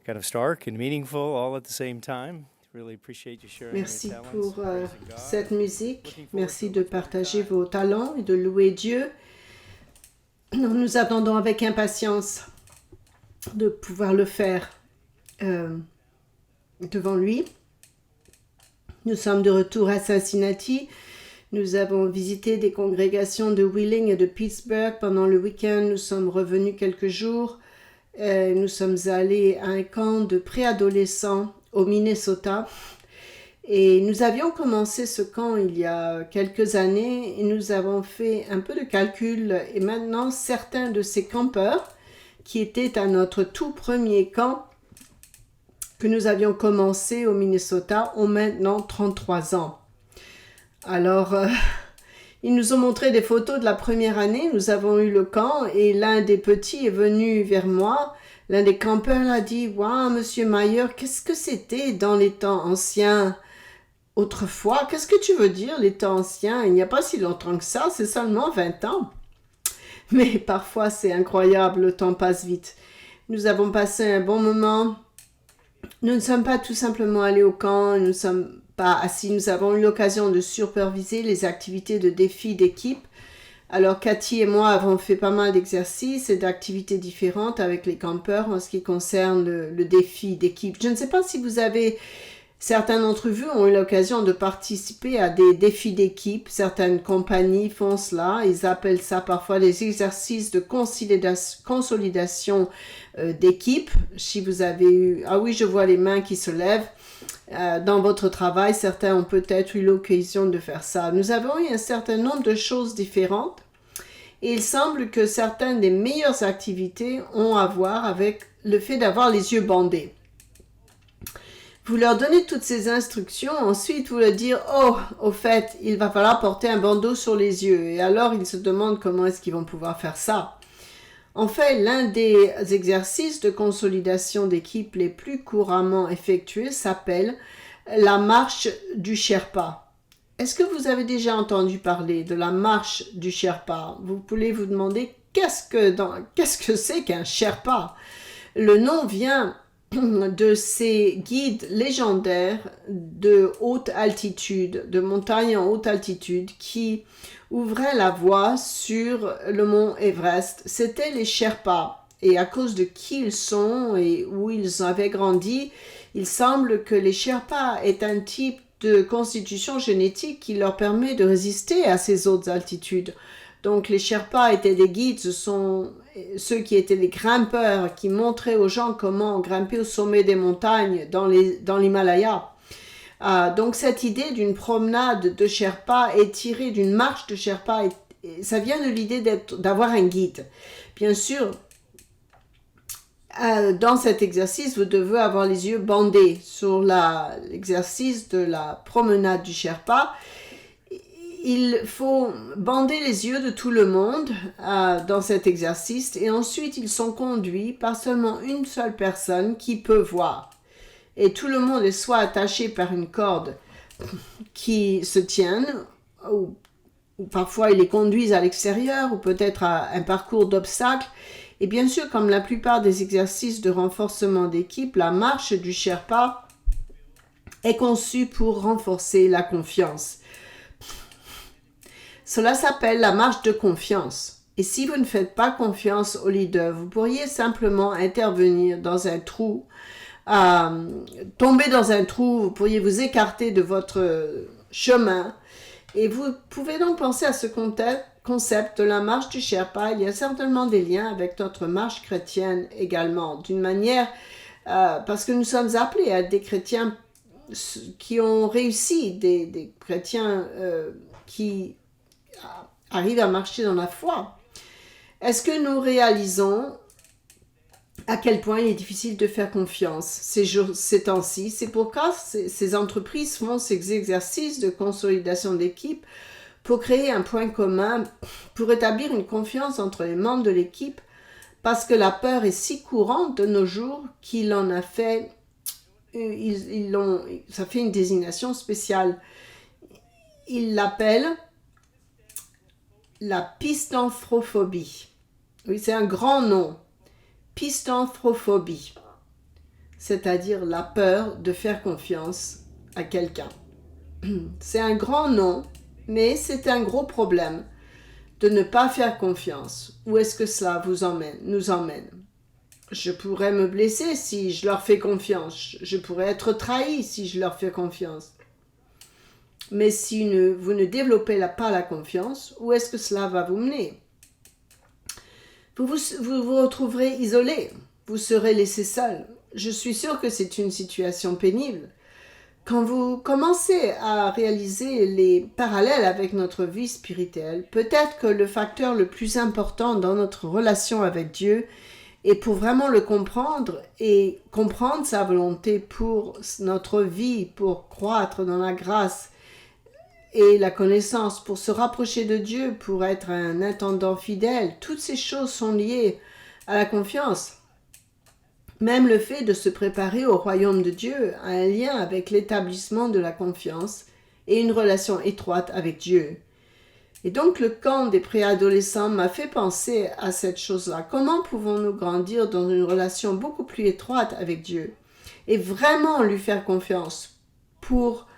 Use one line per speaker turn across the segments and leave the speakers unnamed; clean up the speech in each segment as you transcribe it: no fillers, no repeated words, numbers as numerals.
kind of stark and meaningful all at the same time. Really appreciate you sharing your
Merci
talents,
pour
praising God.
cette musique.
Looking forward
Merci
to
de
a much better
partager
time.
vos talents et de louer Dieu. Nous attendons avec impatience de pouvoir le faire devant lui. Nous sommes de retour à Cincinnati. Nous avons visité des congrégations de Wheeling et de Pittsburgh pendant le week-end. Nous sommes revenus quelques jours. Nous sommes allés à un camp de préadolescents au Minnesota. Et nous avions commencé ce camp il y a quelques années et nous avons fait un peu de calcul. Et maintenant, certains de ces campeurs qui étaient à notre tout premier camp que nous avions commencé au Minnesota ont maintenant 33 ans. Alors, ils nous ont montré des photos de la première année. Nous avons eu le camp et l'un des petits est venu vers moi. L'un des campeurs a dit « Waouh, Monsieur Mayer, qu'est-ce que c'était dans les temps anciens autrefois? Qu'est-ce que tu veux dire, les temps anciens? Il n'y a pas si longtemps que ça, c'est seulement 20 ans. » Mais parfois, c'est incroyable, le temps passe vite. Nous avons passé un bon moment. Nous ne sommes pas tout simplement allés au camp, nous ne sommes pas assis, nous avons eu l'occasion de superviser les activités de défi d'équipe. Alors Cathy et moi avons fait pas mal d'exercices et d'activités différentes avec les campeurs en ce qui concerne le défi d'équipe. Je ne sais pas si vous avez, certains d'entre vous ont eu l'occasion de participer à des défis d'équipe. Certaines compagnies font cela, ils appellent ça parfois des exercices de consolidation d'équipe. Si vous avez eu, ah oui, je vois les mains qui se lèvent. Dans votre travail, certains ont peut-être eu l'occasion de faire ça. Nous avons eu un certain nombre de choses différentes et il semble que certaines des meilleures activités ont à voir avec le fait d'avoir les yeux bandés. Vous leur donnez toutes ces instructions, ensuite vous leur dites « Oh, au fait, il va falloir porter un bandeau sur les yeux. » Et alors, ils se demandent comment est-ce qu'ils vont pouvoir faire ça. En fait, l'un des exercices de consolidation d'équipe les plus couramment effectués s'appelle la marche du Sherpa. Est-ce que vous avez déjà entendu parler de la marche du Sherpa? Vous pouvez vous demander qu'est-ce que c'est qu'un Sherpa? Le nom vient de ces guides légendaires de haute altitude, de montagnes en haute altitude qui ouvraient la voie sur le mont Everest. C'étaient les Sherpas et à cause de qui ils sont et où ils avaient grandi, il semble que les Sherpas aient un type de constitution génétique qui leur permet de résister à ces hautes altitudes. Donc les Sherpas étaient des guides, ce sont ceux qui étaient des grimpeurs qui montraient aux gens comment grimper au sommet des montagnes dans l'Himalaya. Donc cette idée d'une promenade de Sherpa est tirée d'une marche de Sherpa, et ça vient de l'idée d'avoir un guide. Bien sûr, dans cet exercice, vous devez avoir les yeux bandés. Sur l'exercice de la promenade du Sherpa, il faut bander les yeux de tout le monde dans cet exercice et ensuite ils sont conduits par seulement une seule personne qui peut voir. Et tout le monde est soit attaché par une corde qui se tienne ou parfois ils les conduisent à l'extérieur ou peut-être à un parcours d'obstacles. Et bien sûr, comme la plupart des exercices de renforcement d'équipe, la marche du Sherpa est conçue pour renforcer la confiance. Cela s'appelle la marche de confiance. Et si vous ne faites pas confiance au leader, vous pourriez simplement intervenir dans un trou, tomber dans un trou, vous pourriez vous écarter de votre chemin. Et vous pouvez donc penser à ce concept de la marche du Sherpa. Il y a certainement des liens avec notre marche chrétienne également, d'une manière, parce que nous sommes appelés à être des chrétiens qui ont réussi, des chrétiens qui arrivent à marcher dans la foi. Est-ce que nous réalisons à quel point il est difficile de faire confiance ces temps-ci? C'est pourquoi ces entreprises font ces exercices de consolidation d'équipe pour créer un point commun, pour établir une confiance entre les membres de l'équipe, parce que la peur est si courante de nos jours qu'il en a fait, ça fait une désignation spéciale. Ils l'appellent la pistanthrophobie. Oui, c'est un grand nom. Pistanthrophobie. c'est-à-dire la peur de faire confiance à quelqu'un. C'est un grand nom, mais c'est un gros problème de ne pas faire confiance. Où est-ce que cela nous emmène? Je pourrais me blesser si je leur fais confiance. Je pourrais être trahi si je leur fais confiance. Mais si vous ne développez pas la confiance, où est-ce que cela va vous mener? Vous vous retrouverez isolé. Vous serez laissé seul. Je suis sûre que c'est une situation pénible. Quand vous commencez à réaliser les parallèles avec notre vie spirituelle, peut-être que le facteur le plus important dans notre relation avec Dieu est pour vraiment le comprendre et comprendre sa volonté pour notre vie, pour croître dans la grâce et la connaissance, pour se rapprocher de Dieu, pour être un intendant fidèle. Toutes ces choses sont liées à la confiance. Même le fait de se préparer au royaume de Dieu a un lien avec l'établissement de la confiance et une relation étroite avec Dieu. Et donc le camp des préadolescents m'a fait penser à cette chose-là. Comment pouvons-nous grandir dans une relation beaucoup plus étroite avec Dieu et vraiment lui faire confiance pour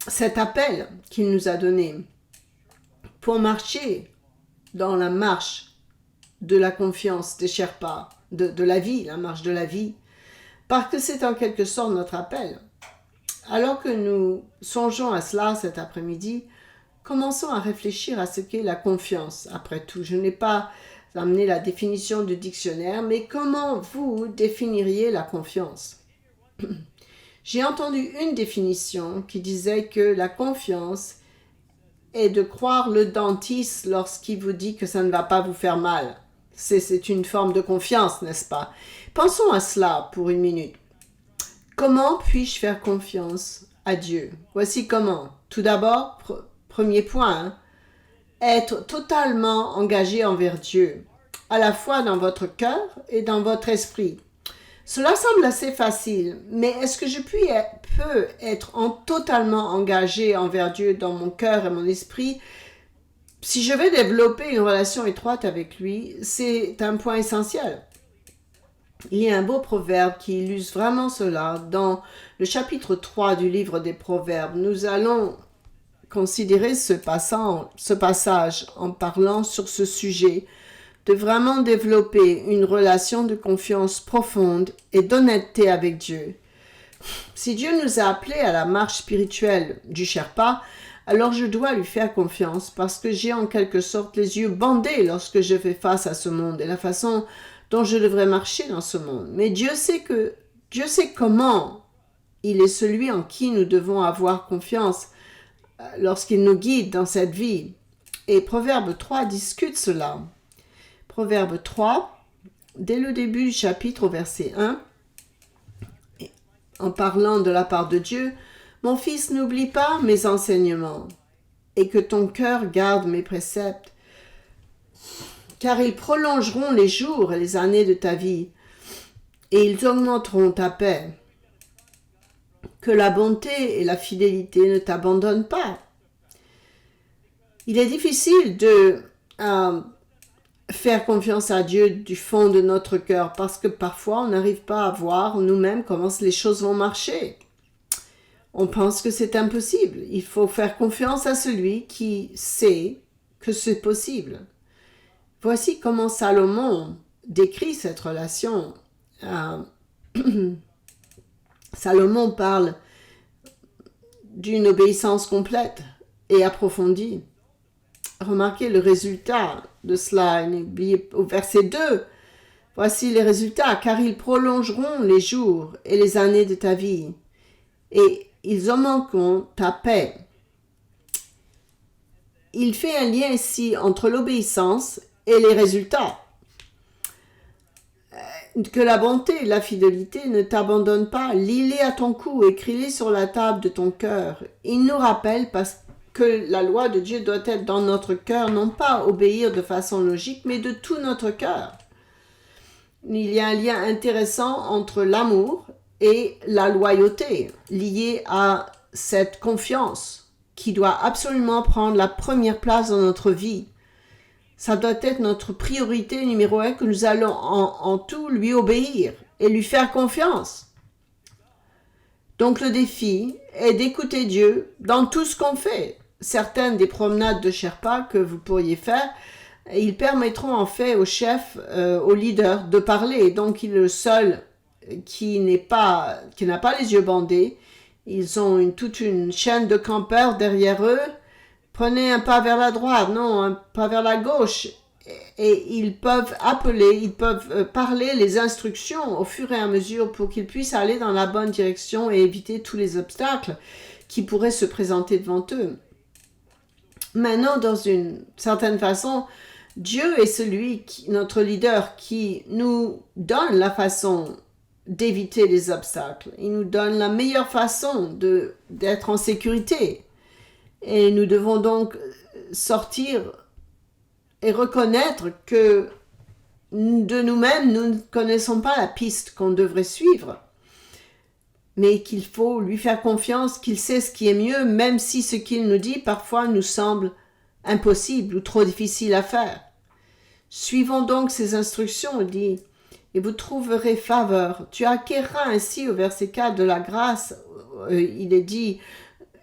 cet appel qu'il nous a donné, pour marcher dans la marche de la confiance des Sherpas, de la vie, la marche de la vie, parce que c'est en quelque sorte notre appel. Alors que nous songeons à cela cet après-midi, commençons à réfléchir à ce qu'est la confiance. Après tout, je n'ai pas amené la définition du dictionnaire, mais comment vous définiriez la confiance? J'ai entendu une définition qui disait que la confiance est de croire le dentiste lorsqu'il vous dit que ça ne va pas vous faire mal. C'est une forme de confiance, n'est-ce pas? Pensons à cela pour une minute. Comment puis-je faire confiance à Dieu? Voici comment. Tout d'abord, premier point, être totalement engagé envers Dieu, à la fois dans votre cœur et dans votre esprit. Cela semble assez facile, mais est-ce que je peux être totalement engagé envers Dieu dans mon cœur et mon esprit? Si je veux développer une relation étroite avec lui, c'est un point essentiel. Il y a un beau proverbe qui illustre vraiment cela. Dans le chapitre 3 du livre des Proverbes, nous allons considérer ce passage en parlant sur ce sujet, de vraiment développer une relation de confiance profonde et d'honnêteté avec Dieu. Si Dieu nous a appelés à la marche spirituelle du Sherpa, alors je dois lui faire confiance parce que j'ai en quelque sorte les yeux bandés lorsque je fais face à ce monde et la façon dont je devrais marcher dans ce monde. Mais Dieu sait comment il est celui en qui nous devons avoir confiance lorsqu'il nous guide dans cette vie. Et Proverbe 3 discute cela. Proverbe 3, dès le début du chapitre au verset 1, en parlant de la part de Dieu, « Mon fils, n'oublie pas mes enseignements et que ton cœur garde mes préceptes, car ils prolongeront les jours et les années de ta vie, et ils augmenteront ta paix. Que la bonté et la fidélité ne t'abandonnent pas. » Il est difficile de faire confiance à Dieu du fond de notre cœur parce que parfois on n'arrive pas à voir nous-mêmes comment les choses vont marcher. On pense que c'est impossible. Il faut faire confiance à celui qui sait que c'est possible. Voici comment Salomon décrit cette relation. Salomon parle d'une obéissance complète et approfondie. Remarquez le résultat de cela au verset 2. Voici les résultats, car ils prolongeront les jours et les années de ta vie, et ils augmenteront ta paix. Il fait un lien ici entre l'obéissance et les résultats. Que la bonté et la fidélité ne t'abandonnent pas. Lis-les à ton cou, écris-les sur la table de ton cœur. Il nous rappelle que la loi de Dieu doit être dans notre cœur, non pas obéir de façon logique, mais de tout notre cœur. Il y a un lien intéressant entre l'amour et la loyauté, lié à cette confiance qui doit absolument prendre la première place dans notre vie. Ça doit être notre priorité numéro 1, que nous allons en tout lui obéir. et lui faire confiance. Donc le défi est d'écouter Dieu dans tout ce qu'on fait. Certaines des promenades de Sherpa que vous pourriez faire, ils permettront en fait au chef, au leader de parler. Donc il est le seul qui n'a pas les yeux bandés. Ils ont toute une chaîne de campeurs derrière eux. Prenez un pas vers la droite, non, un pas vers la gauche. Et ils peuvent parler les instructions au fur et à mesure pour qu'ils puissent aller dans la bonne direction et éviter tous les obstacles qui pourraient se présenter devant eux. Maintenant, dans une certaine façon, Dieu est notre leader, qui nous donne la façon d'éviter les obstacles. Il nous donne la meilleure façon d'être en sécurité. Et nous devons donc sortir et reconnaître que de nous-mêmes, nous ne connaissons pas la piste qu'on devrait suivre, mais qu'il faut lui faire confiance, qu'il sait ce qui est mieux, même si ce qu'il nous dit parfois nous semble impossible ou trop difficile à faire. Suivons donc ses instructions, il dit, et vous trouverez faveur. Tu acquerras ainsi, au verset 4 de la grâce, il est dit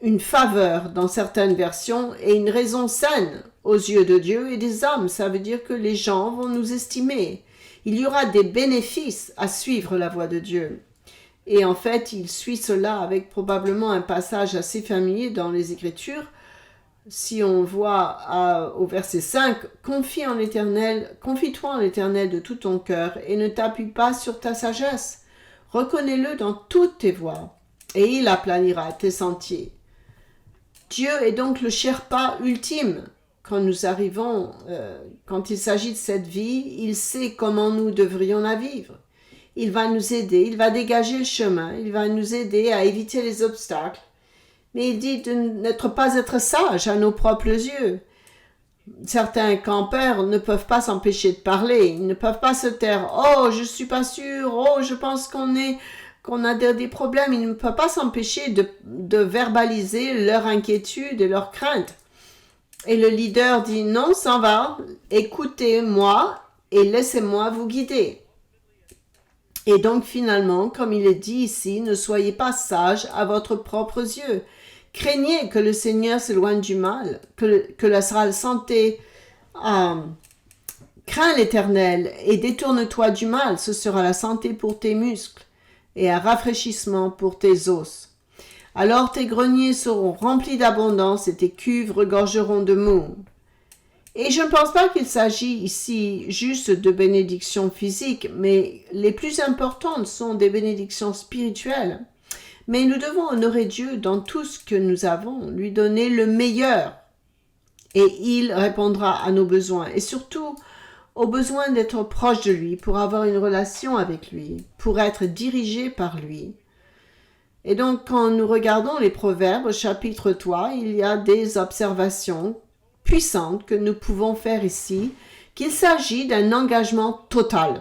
une faveur dans certaines versions et une raison saine aux yeux de Dieu et des hommes. Ça veut dire que les gens vont nous estimer. Il y aura des bénéfices à suivre la voie de Dieu. Et en fait, il suit cela avec probablement un passage assez familier dans les Écritures. Si on voit au verset 5, « Confie-toi en l'Éternel de tout ton cœur et ne t'appuie pas sur ta sagesse. Reconnais-le dans toutes tes voies et il aplanira tes sentiers. » Dieu est donc le Sherpa ultime. Quand nous arrivons, quand il s'agit de cette vie, il sait comment nous devrions la vivre. Il va nous aider, il va dégager le chemin, il va nous aider à éviter les obstacles. Mais il dit de n'être pas être sage à nos propres yeux. Certains campeurs ne peuvent pas s'empêcher de parler, ils ne peuvent pas se taire. « Oh, je suis pas sûr, oh, je pense qu'on a des problèmes. » Ils ne peuvent pas s'empêcher de verbaliser leur inquiétude et leur crainte. Et le leader dit « Non, ça va, écoutez-moi et laissez-moi vous guider. » Et donc finalement, comme il est dit ici, ne soyez pas sages à votre propres yeux. Craignez que le Seigneur s'éloigne du mal, que la sera santé. Crains l'Éternel et détourne-toi du mal, ce sera la santé pour tes muscles et un rafraîchissement pour tes os. Alors tes greniers seront remplis d'abondance et tes cuves regorgeront de mou. Et je ne pense pas qu'il s'agit ici juste de bénédictions physiques, mais les plus importantes sont des bénédictions spirituelles. Mais nous devons honorer Dieu dans tout ce que nous avons, lui donner le meilleur. Et il répondra à nos besoins, et surtout au besoin d'être proche de lui, pour avoir une relation avec lui, pour être dirigé par lui. Et donc, quand nous regardons les Proverbes, chapitre 3, il y a des observations puissantes que nous pouvons faire ici, qu'il s'agit d'un engagement total.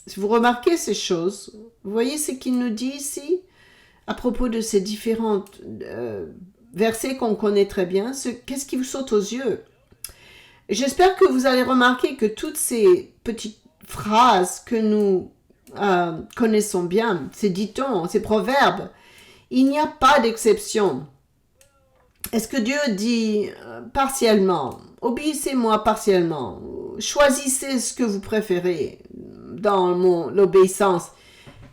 Si vous remarquez ces choses, vous voyez ce qu'il nous dit ici à propos de ces différents versets qu'on connaît très bien, qu'est-ce qui vous saute aux yeux? J'espère que vous allez remarquer que toutes ces petites phrases que nous connaissons bien, ces dictons, ces proverbes, il n'y a pas d'exception. Est-ce que Dieu dit partiellement, obéissez-moi partiellement, choisissez ce que vous préférez dans l'obéissance?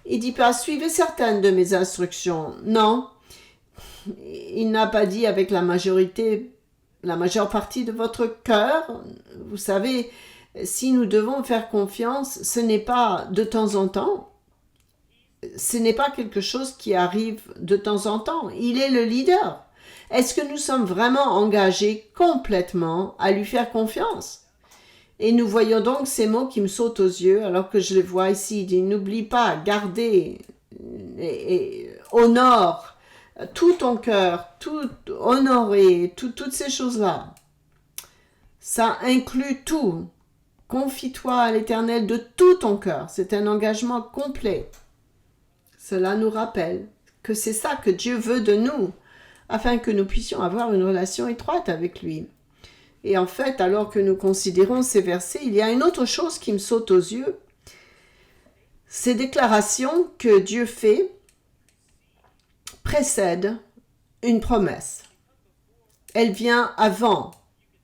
Il dit pas, suivez certaines de mes instructions. Non, il n'a pas dit avec la majeure partie de votre cœur. Vous savez, si nous devons faire confiance, ce n'est pas de temps en temps. Ce n'est pas quelque chose qui arrive de temps en temps. Il est le leader. Est-ce que nous sommes vraiment engagés complètement à lui faire confiance? Et nous voyons donc ces mots qui me sautent aux yeux alors que je les vois ici. Il dit, n'oublie pas, gardez et honore tout ton cœur, honorer, toutes ces choses-là. Ça inclut tout. Confie-toi à l'Éternel de tout ton cœur. C'est un engagement complet. Cela nous rappelle que c'est ça que Dieu veut de nous, afin que nous puissions avoir une relation étroite avec lui. Et en fait, alors que nous considérons ces versets, il y a une autre chose qui me saute aux yeux. Ces déclarations que Dieu fait précèdent une promesse. Elle vient avant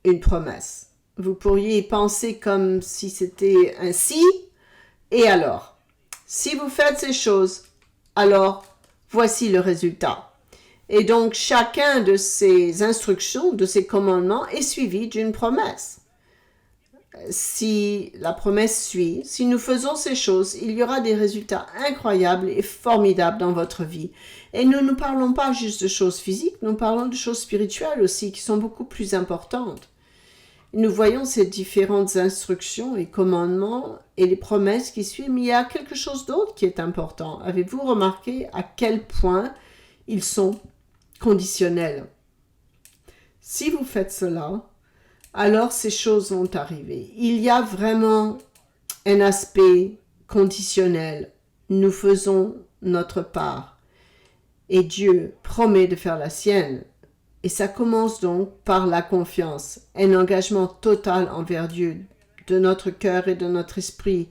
une promesse. Vous pourriez y penser comme si c'était un si, et alors. Si vous faites ces choses, alors voici le résultat. Et donc chacun de ces instructions, de ces commandements est suivi d'une promesse. Si la promesse suit, si nous faisons ces choses, il y aura des résultats incroyables et formidables dans votre vie. Et nous ne parlons pas juste de choses physiques, nous parlons de choses spirituelles aussi qui sont beaucoup plus importantes. Nous voyons ces différentes instructions et commandements et les promesses qui suivent, mais il y a quelque chose d'autre qui est important. Avez-vous remarqué à quel point ils sont conditionnels? Si vous faites cela, alors ces choses vont arriver. Il y a vraiment un aspect conditionnel. Nous faisons notre part et Dieu promet de faire la sienne. Et ça commence donc par la confiance, un engagement total envers Dieu, de notre cœur et de notre esprit.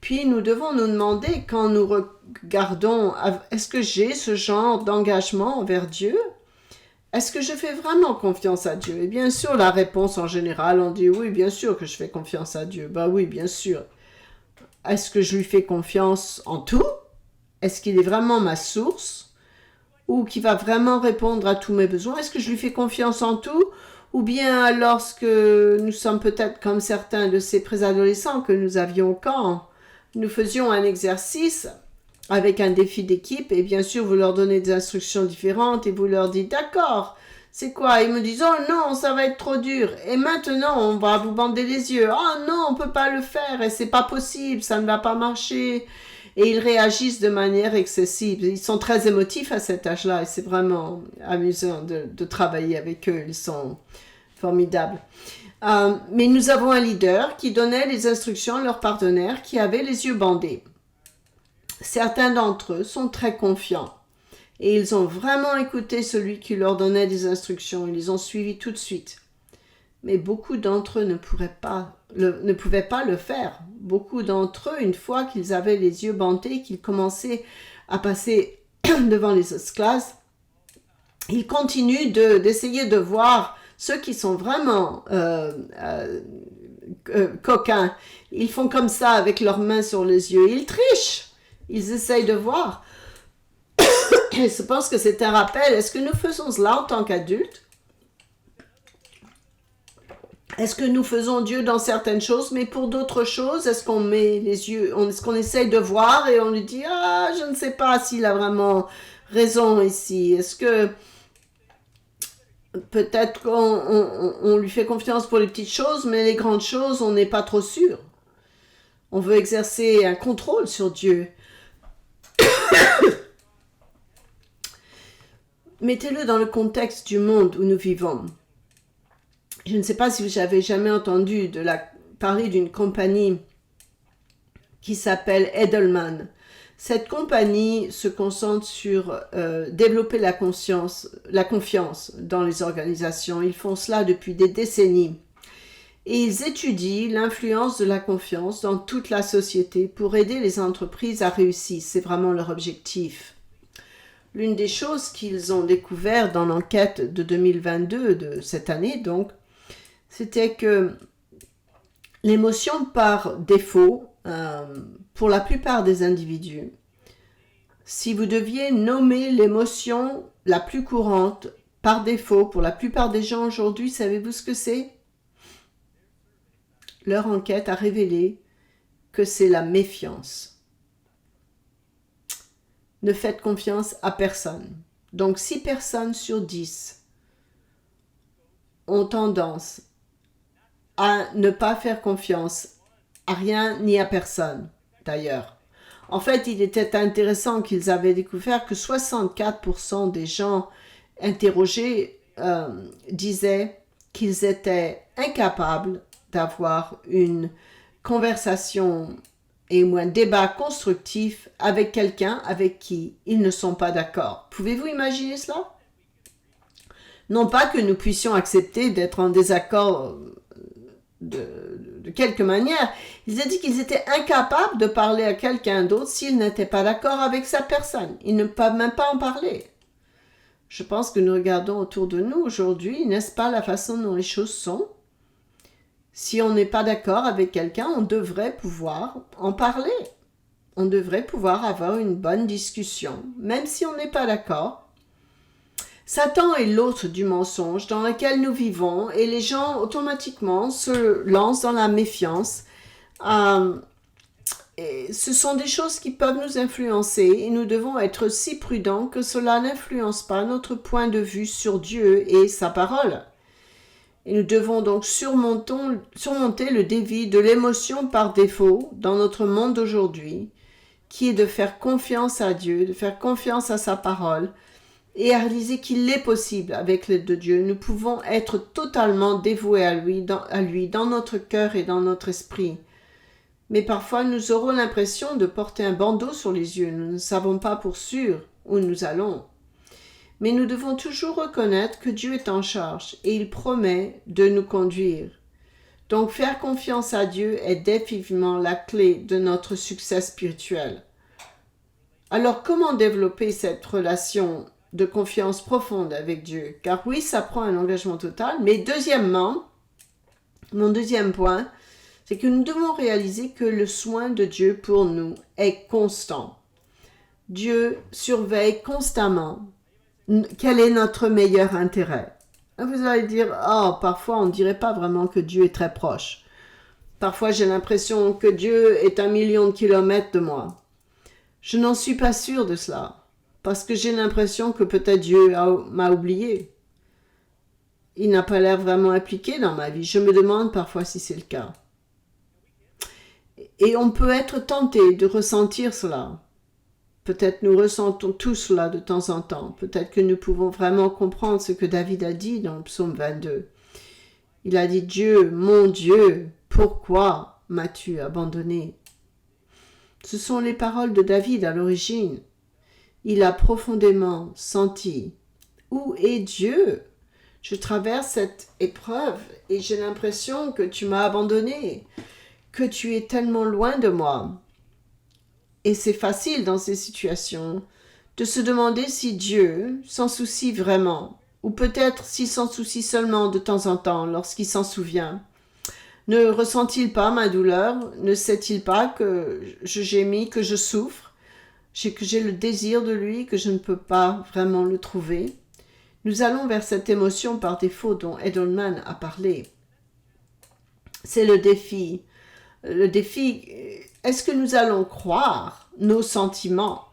Puis nous devons nous demander quand nous regardons, est-ce que j'ai ce genre d'engagement envers Dieu? Est-ce que je fais vraiment confiance à Dieu? Et bien sûr, la réponse en général, on dit oui, bien sûr que je fais confiance à Dieu. Ben oui, bien sûr. Est-ce que je lui fais confiance en tout? Est-ce qu'il est vraiment ma source? Ou qui va vraiment répondre à tous mes besoins? Est-ce que je lui fais confiance en tout? Ou bien lorsque nous sommes peut-être comme certains de ces préadolescents que nous avions quand nous faisions un exercice avec un défi d'équipe et bien sûr vous leur donnez des instructions différentes et vous leur dites d'accord, c'est quoi? Ils me disent oh non, ça va être trop dur et maintenant on va vous bander les yeux. Oh non, on peut pas le faire et c'est pas possible, ça ne va pas marcher. Et ils réagissent de manière excessive. Ils sont très émotifs à cet âge-là et c'est vraiment amusant de travailler avec eux. Ils sont formidables. Mais nous avons un leader qui donnait les instructions à leurs partenaires qui avaient les yeux bandés. Certains d'entre eux sont très confiants et ils ont vraiment écouté celui qui leur donnait des instructions. Ils les ont suivis tout de suite. Mais beaucoup d'entre eux ne pouvaient pas le faire. Beaucoup d'entre eux, une fois qu'ils avaient les yeux bandés, qu'ils commençaient à passer devant les classes, ils continuent d'essayer de voir ceux qui sont vraiment coquins. Ils font comme ça avec leurs mains sur les yeux. Ils trichent. Ils essayent de voir. Je pense que c'est un rappel. Est-ce que nous faisons cela en tant qu'adultes? Est-ce que nous faisons Dieu dans certaines choses, mais pour d'autres choses, est-ce qu'on met les yeux, est-ce qu'on essaye de voir et on lui dit « Ah, je ne sais pas s'il a vraiment raison ici. Est-ce que peut-être qu'on lui fait confiance pour les petites choses, mais les grandes choses, on n'est pas trop sûr. On veut exercer un contrôle sur Dieu. Mettez-le dans le contexte du monde où nous vivons. Je ne sais pas si vous avez jamais entendu parler d'une compagnie qui s'appelle Edelman. Cette compagnie se concentre sur développer la confiance dans les organisations. Ils font cela depuis des décennies. Et ils étudient l'influence de la confiance dans toute la société pour aider les entreprises à réussir. C'est vraiment leur objectif. L'une des choses qu'ils ont découvert dans l'enquête de 2022, de cette année donc, c'était que l'émotion par défaut, pour la plupart des individus, si vous deviez nommer l'émotion la plus courante par défaut pour la plupart des gens aujourd'hui, savez-vous ce que c'est? Leur enquête a révélé que c'est la méfiance. Ne faites confiance à personne. Donc 6 personnes sur 10 ont tendance à ne pas faire confiance à rien ni à personne, d'ailleurs. En fait, il était intéressant qu'ils avaient découvert que 64% des gens interrogés disaient qu'ils étaient incapables d'avoir une conversation et ou un débat constructif avec quelqu'un avec qui ils ne sont pas d'accord. Pouvez-vous imaginer cela? Non pas que nous puissions accepter d'être en désaccord de quelque manière. Ils ont dit qu'ils étaient incapables de parler à quelqu'un d'autre s'ils n'étaient pas d'accord avec sa personne. Ils ne peuvent même pas en parler. Je pense que nous regardons autour de nous aujourd'hui, n'est-ce pas la façon dont les choses sont? Si on n'est pas d'accord avec quelqu'un, on devrait pouvoir en parler. On devrait pouvoir avoir une bonne discussion, même si on n'est pas d'accord. Satan est l'autre du mensonge dans lequel nous vivons et les gens automatiquement se lancent dans la méfiance. Et ce sont des choses qui peuvent nous influencer et nous devons être si prudents que cela n'influence pas notre point de vue sur Dieu et sa parole. Et nous devons donc surmonter le défi de l'émotion par défaut dans notre monde d'aujourd'hui, qui est de faire confiance à Dieu, de faire confiance à sa parole, et à réaliser qu'il est possible, avec l'aide de Dieu, nous pouvons être totalement dévoués à lui dans notre cœur et dans notre esprit. Mais parfois, nous aurons l'impression de porter un bandeau sur les yeux. Nous ne savons pas pour sûr où nous allons. Mais nous devons toujours reconnaître que Dieu est en charge et il promet de nous conduire. Donc, faire confiance à Dieu est définitivement la clé de notre succès spirituel. Alors, comment développer cette relation de confiance profonde avec Dieu? Car oui, ça prend un engagement total. Mais deuxièmement, mon deuxième point, c'est que nous devons réaliser que le soin de Dieu pour nous est constant. Dieu surveille constamment quel est notre meilleur intérêt. Vous allez dire, parfois on ne dirait pas vraiment que Dieu est très proche. Parfois j'ai l'impression que Dieu est 1 million de kilomètres de moi. Je n'en suis pas sûre de cela, parce que j'ai l'impression que peut-être Dieu m'a oublié. Il n'a pas l'air vraiment impliqué dans ma vie. Je me demande parfois si c'est le cas. Et on peut être tenté de ressentir cela. Peut-être nous ressentons tous cela de temps en temps. Peut-être que nous pouvons vraiment comprendre ce que David a dit dans le psaume 22. Il a dit « Dieu, mon Dieu, pourquoi m'as-tu abandonné ?» Ce sont les paroles de David à l'origine. Il a profondément senti « Où est Dieu ? Je traverse cette épreuve et j'ai l'impression que tu m'as abandonné, que tu es tellement loin de moi. » Et c'est facile dans ces situations de se demander si Dieu s'en soucie vraiment, ou peut-être s'il s'en soucie seulement de temps en temps lorsqu'il s'en souvient. Ne ressent-il pas ma douleur? Ne sait-il pas que je gémis, que je souffre, que j'ai le désir de lui, que je ne peux pas vraiment le trouver? Nous allons vers cette émotion par défaut dont Edelman a parlé. C'est le défi. Le défi, est-ce que nous allons croire nos sentiments?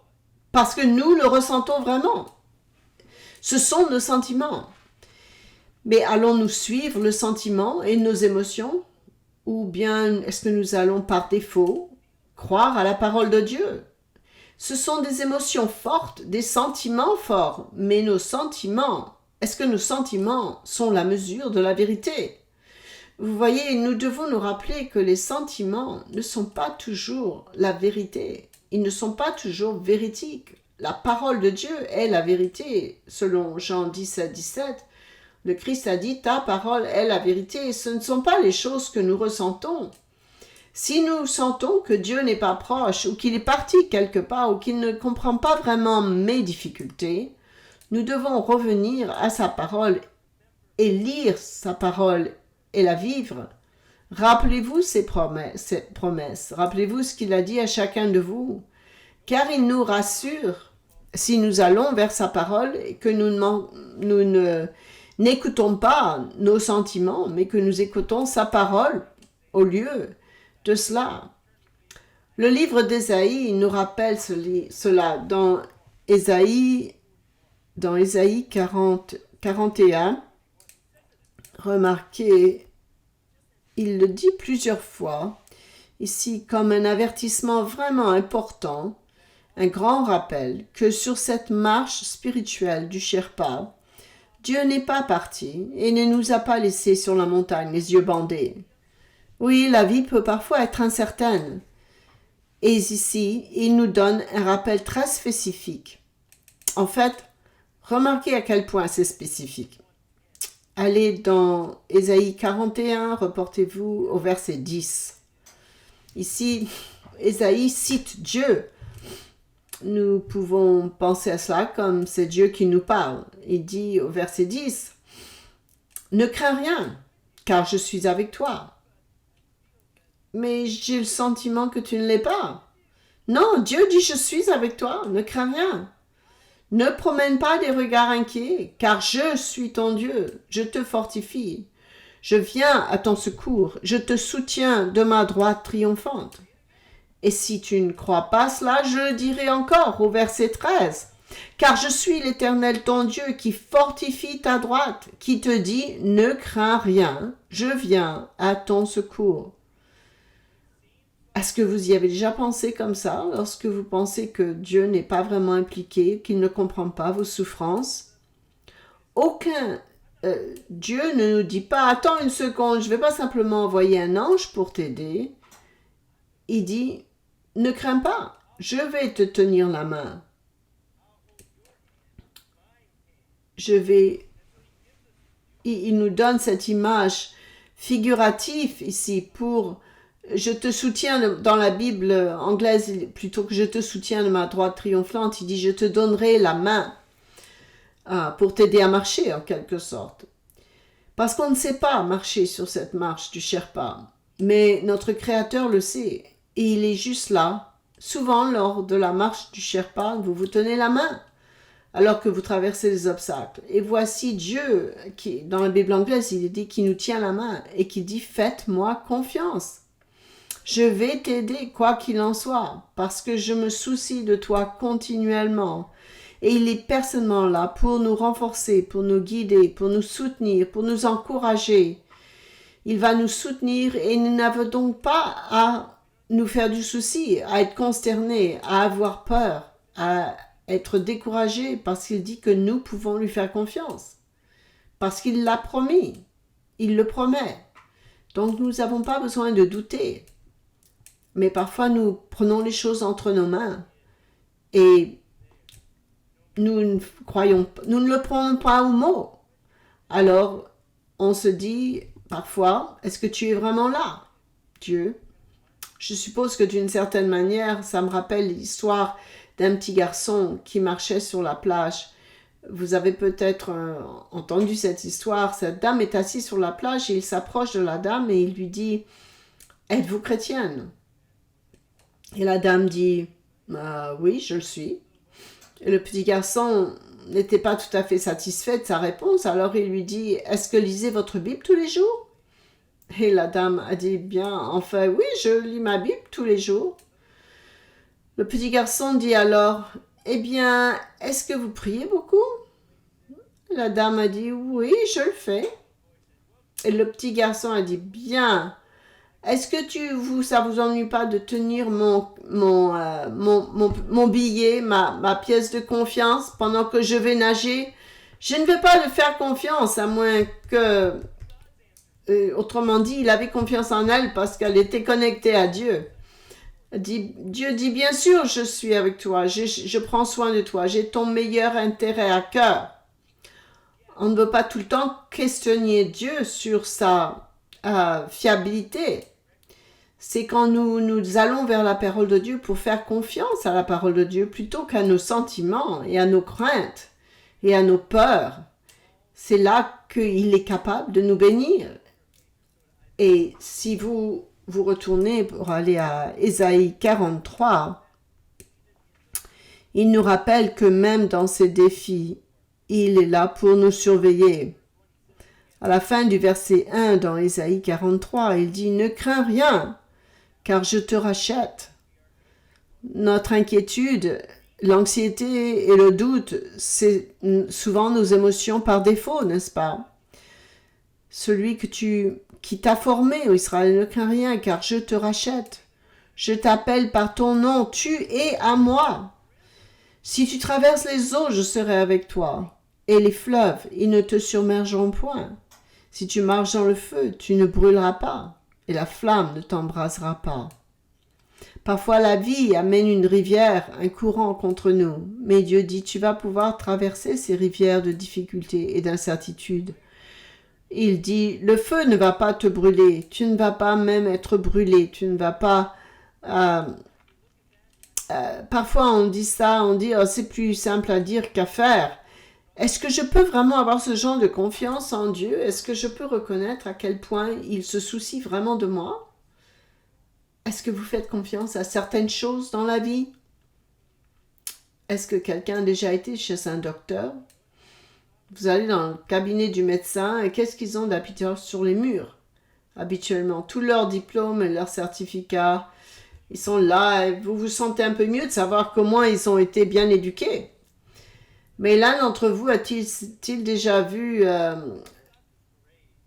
Parce que nous le ressentons vraiment. Ce sont nos sentiments. Mais allons-nous suivre le sentiment et nos émotions? Ou bien est-ce que nous allons par défaut croire à la parole de Dieu? Ce sont des émotions fortes, des sentiments forts, mais nos sentiments, est-ce que nos sentiments sont la mesure de la vérité? Vous voyez, nous devons nous rappeler que les sentiments ne sont pas toujours la vérité. Ils ne sont pas toujours véridiques. La parole de Dieu est la vérité. Selon Jean 17, 17, le Christ a dit « Ta parole est la vérité ». Ce ne sont pas les choses que nous ressentons. Si nous sentons que Dieu n'est pas proche ou qu'il est parti quelque part ou qu'il ne comprend pas vraiment mes difficultés, nous devons revenir à sa parole et lire sa parole et la vivre. Rappelez-vous ces promesses. Rappelez-vous ce qu'il a dit à chacun de vous. Car il nous rassure si nous allons vers sa parole et que nous n'écoutons pas nos sentiments, mais que nous écoutons sa parole au lieu de cela. Le livre d'Ésaïe nous rappelle cela dans Ésaïe 41. Remarquez, il le dit plusieurs fois, ici comme un avertissement vraiment important, un grand rappel que sur cette marche spirituelle du Sherpa, Dieu n'est pas parti et ne nous a pas laissés sur la montagne les yeux bandés. Oui, la vie peut parfois être incertaine. Et ici, il nous donne un rappel très spécifique. En fait, remarquez à quel point c'est spécifique. allez dans Ésaïe 41, reportez-vous au verset 10. Ici, Ésaïe cite Dieu. Nous pouvons penser à cela comme c'est Dieu qui nous parle. Il dit au verset 10, « Ne crains rien, car je suis avec toi. » Mais j'ai le sentiment que tu ne l'es pas. Non, Dieu dit « Je suis avec toi, ne crains rien. » Ne promène pas des regards inquiets, car je suis ton Dieu, je te fortifie. Je viens à ton secours, je te soutiens de ma droite triomphante. Et si tu ne crois pas cela, je le dirai encore au verset 13. Car je suis l'Éternel ton Dieu qui fortifie ta droite, qui te dit, ne crains rien, je viens à ton secours. Est-ce que vous y avez déjà pensé comme ça, lorsque vous pensez que Dieu n'est pas vraiment impliqué, qu'il ne comprend pas vos souffrances? Aucun Dieu ne nous dit pas, attends une seconde, je ne vais pas simplement envoyer un ange pour t'aider. Il dit, ne crains pas, je vais te tenir la main. Il nous donne cette image figurative ici pour, je te soutiens, dans la Bible anglaise, plutôt que je te soutiens de ma droite triomphante, il dit, je te donnerai la main pour t'aider à marcher en quelque sorte. Parce qu'on ne sait pas marcher sur cette marche du Sherpa, mais notre Créateur le sait. Et il est juste là. Souvent, lors de la marche du Sherpa, vous vous tenez la main alors que vous traversez les obstacles. Et voici Dieu, qui, dans la Bible anglaise, il dit qu'il nous tient la main et qu'il dit « Faites-moi confiance. Je vais t'aider, quoi qu'il en soit, parce que je me soucie de toi continuellement. » Et il est personnellement là pour nous renforcer, pour nous guider, pour nous soutenir, pour nous encourager. Il va nous soutenir et nous n'avons donc pas à nous faire du souci, à être consternés, à avoir peur, à être découragés parce qu'il dit que nous pouvons lui faire confiance. Parce qu'il l'a promis. Il le promet. Donc nous n'avons pas besoin de douter. Mais parfois nous prenons les choses entre nos mains et nous ne le prenons pas au mot. Alors on se dit parfois, est-ce que tu es vraiment là, Dieu? Je suppose que d'une certaine manière, ça me rappelle l'histoire d'un petit garçon qui marchait sur la plage. Vous avez peut-être entendu cette histoire. Cette dame est assise sur la plage et il s'approche de la dame et il lui dit « Êtes-vous chrétienne ?» Et la dame dit « Oui, je le suis. » Et le petit garçon n'était pas tout à fait satisfait de sa réponse. Alors il lui dit « Est-ce que lisez votre Bible tous les jours ?» Et la dame a dit, bien, enfin, oui, je lis ma Bible tous les jours. Le petit garçon dit alors, eh bien, est-ce que vous priez beaucoup? La dame a dit, oui, je le fais. Et le petit garçon a dit, bien, est-ce que ça vous ennuie pas de tenir mon billet, ma pièce de confiance pendant que je vais nager? Je ne vais pas le faire confiance à moins que... autrement dit, il avait confiance en elle parce qu'elle était connectée à Dieu. Dieu dit, bien sûr, je suis avec toi, je prends soin de toi, j'ai ton meilleur intérêt à cœur. On ne veut pas tout le temps questionner Dieu sur sa fiabilité. C'est quand nous allons vers la parole de Dieu pour faire confiance à la parole de Dieu plutôt qu'à nos sentiments et à nos craintes et à nos peurs. C'est là qu'il est capable de nous bénir. Et si vous retournez pour aller à Ésaïe 43, il nous rappelle que même dans ces défis, il est là pour nous surveiller. À la fin du verset 1 dans Ésaïe 43, il dit « Ne crains rien, car je te rachète. » Notre inquiétude, l'anxiété et le doute, c'est souvent nos émotions par défaut, n'est-ce pas? Celui qui t'a formé, ô Israël, ne crains rien, car je te rachète. Je t'appelle par ton nom, tu es à moi. Si tu traverses les eaux, je serai avec toi, et les fleuves, ils ne te submergeront point. Si tu marches dans le feu, tu ne brûleras pas, et la flamme ne t'embrasera pas. Parfois la vie amène une rivière, un courant contre nous, mais Dieu dit, tu vas pouvoir traverser ces rivières de difficultés et d'incertitudes. Il dit, le feu ne va pas te brûler, tu ne vas pas même être brûlé, tu ne vas pas... parfois on dit ça, on dit, oh, c'est plus simple à dire qu'à faire. Est-ce que je peux vraiment avoir ce genre de confiance en Dieu? Est-ce que je peux reconnaître à quel point il se soucie vraiment de moi? Est-ce que vous faites confiance à certaines choses dans la vie? Est-ce que quelqu'un a déjà été chez un docteur? Vous allez dans le cabinet du médecin et qu'est-ce qu'ils ont d'habituel sur les murs? Habituellement, tous leurs diplômes et leurs certificats, ils sont là et vous vous sentez un peu mieux de savoir comment ils ont été bien éduqués. Mais l'un d'entre vous a-t-il déjà vu,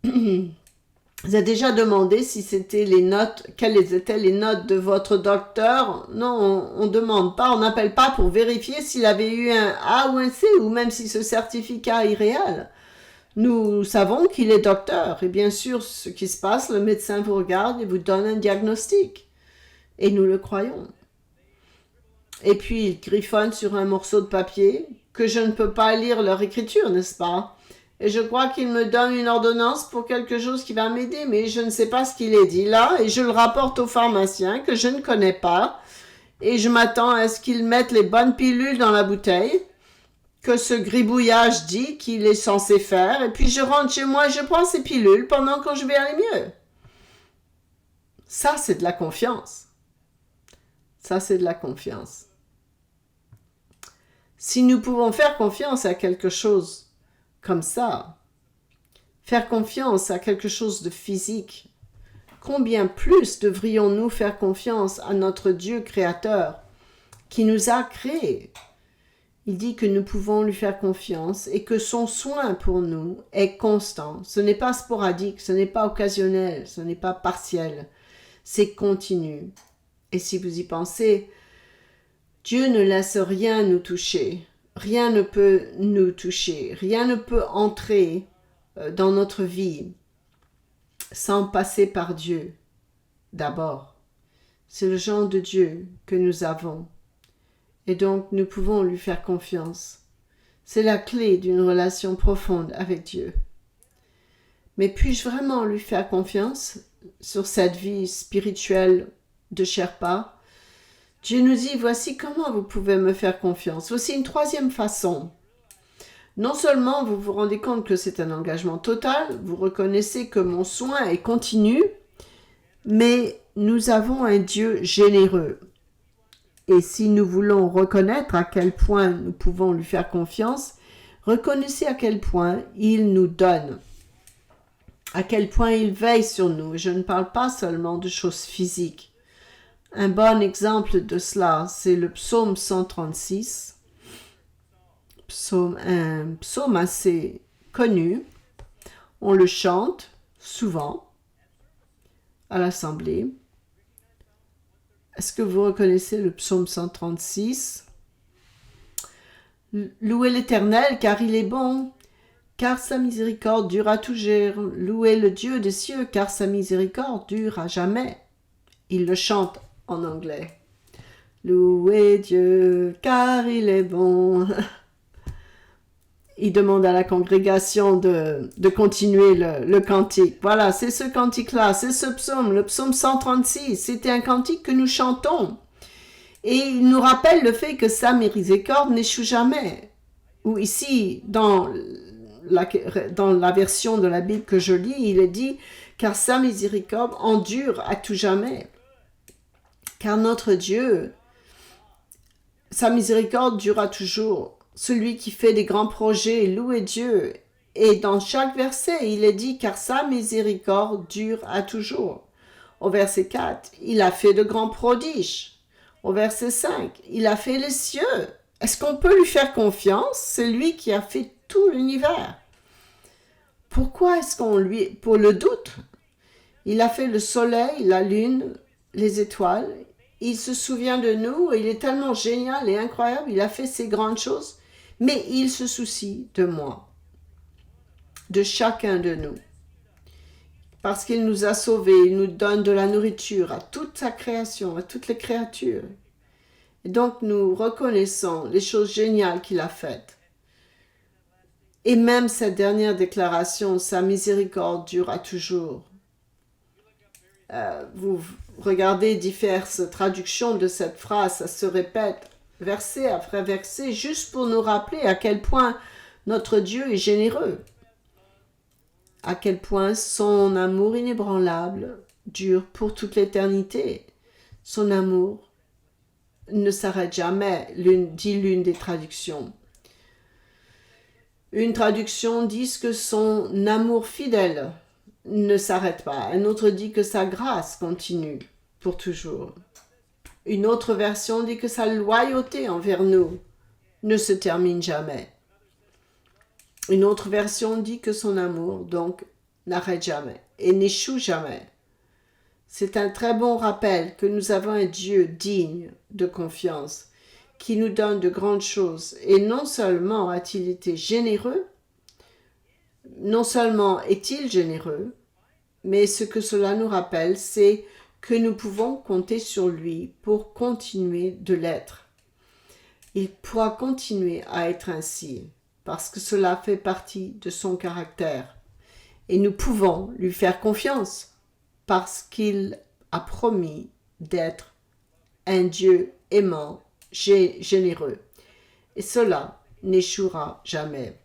vous avez déjà demandé si c'était les notes, quelles étaient les notes de votre docteur? Non, on ne demande pas, on n'appelle pas pour vérifier s'il avait eu un A ou un C, ou même si ce certificat est réel. Nous savons qu'il est docteur, et bien sûr, ce qui se passe, le médecin vous regarde et vous donne un diagnostic. Et nous le croyons. Et puis, il griffonne sur un morceau de papier que je ne peux pas lire leur écriture, n'est-ce pas? Et je crois qu'il me donne une ordonnance pour quelque chose qui va m'aider, mais je ne sais pas ce qu'il est dit là, et je le rapporte au pharmacien que je ne connais pas, et je m'attends à ce qu'il mette les bonnes pilules dans la bouteille, que ce gribouillage dit qu'il est censé faire, et puis je rentre chez moi et je prends ces pilules pendant que je vais aller mieux. Ça, c'est de la confiance. Ça, c'est de la confiance. Si nous pouvons faire confiance à quelque chose comme ça, faire confiance à quelque chose de physique, combien plus devrions-nous faire confiance à notre Dieu créateur qui nous a créés? Il dit que nous pouvons lui faire confiance et que son soin pour nous est constant. Ce n'est pas sporadique, ce n'est pas occasionnel, ce n'est pas partiel, c'est continu. Et si vous y pensez, Dieu ne laisse rien nous toucher. Rien ne peut nous toucher. Rien ne peut entrer dans notre vie sans passer par Dieu. D'abord, c'est le genre de Dieu que nous avons. Et donc, nous pouvons lui faire confiance. C'est la clé d'une relation profonde avec Dieu. Mais puis-je vraiment lui faire confiance sur cette vie spirituelle de Sherpa? Dieu nous dit, voici comment vous pouvez me faire confiance. Voici une troisième façon. Non seulement vous vous rendez compte que c'est un engagement total, vous reconnaissez que mon soin est continu, mais nous avons un Dieu généreux. Et si nous voulons reconnaître à quel point nous pouvons lui faire confiance, reconnaissez à quel point il nous donne, à quel point il veille sur nous. Je ne parle pas seulement de choses physiques. Un bon exemple de cela, c'est le psaume 136, un psaume assez connu. On le chante souvent à l'assemblée. Est-ce que vous reconnaissez le psaume 136? Louez l'Éternel car il est bon, car sa miséricorde dure à toujours. Louez le Dieu des cieux car sa miséricorde dure à jamais. Il le chante en anglais. Louez Dieu, car il est bon. Il demande à la congrégation de continuer le cantique. Voilà, c'est ce cantique-là, c'est ce psaume, le psaume 136. C'était un cantique que nous chantons. Et il nous rappelle le fait que sa miséricorde n'échoue jamais. Ou ici, dans la version de la Bible que je lis, il est dit « car sa miséricorde endure à tout jamais ». Car notre Dieu, sa miséricorde durera toujours. Celui qui fait des grands projets, louez Dieu. Et dans chaque verset, il est dit, car sa miséricorde dure à toujours. Au verset 4, il a fait de grands prodiges. Au verset 5, il a fait les cieux. Est-ce qu'on peut lui faire confiance? C'est lui qui a fait tout l'univers. Pourquoi est-ce qu'on lui... Pour le doute, il a fait le soleil, la lune, les étoiles. Il se souvient de nous, il est tellement génial et incroyable, il a fait ces grandes choses, mais il se soucie de moi, de chacun de nous. Parce qu'il nous a sauvés, il nous donne de la nourriture à toute sa création, à toutes les créatures. Et donc nous reconnaissons les choses géniales qu'il a faites. Et même cette dernière déclaration, sa miséricorde durera toujours. Vous regardez diverses traductions de cette phrase, ça se répète verset après verset, juste pour nous rappeler à quel point notre Dieu est généreux, à quel point son amour inébranlable dure pour toute l'éternité. Son amour ne s'arrête jamais, dit l'une des traductions. Une traduction dit que son amour fidèle ne s'arrête pas. Un autre dit que sa grâce continue pour toujours. Une autre version dit que sa loyauté envers nous ne se termine jamais. Une autre version dit que son amour, donc, n'arrête jamais et n'échoue jamais. C'est un très bon rappel que nous avons un Dieu digne de confiance, qui nous donne de grandes choses. Et non seulement a-t-il été généreux, non seulement est-il généreux, mais ce que cela nous rappelle, c'est que nous pouvons compter sur lui pour continuer de l'être. Il pourra continuer à être ainsi, parce que cela fait partie de son caractère. Et nous pouvons lui faire confiance, parce qu'il a promis d'être un Dieu aimant, généreux. Et cela n'échouera jamais.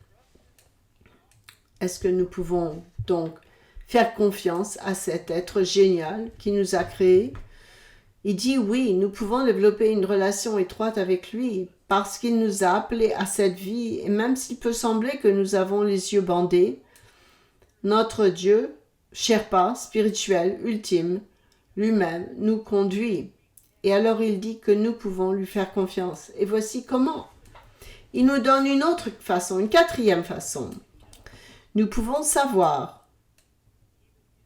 Est-ce que nous pouvons donc faire confiance à cet être génial qui nous a créés? Il dit oui, nous pouvons développer une relation étroite avec lui parce qu'il nous a appelés à cette vie et même s'il peut sembler que nous avons les yeux bandés, notre Dieu, Sherpa, spirituel, ultime, lui-même nous conduit. Et alors il dit que nous pouvons lui faire confiance. Et voici comment. Il nous donne une autre façon, une quatrième façon. Nous pouvons savoir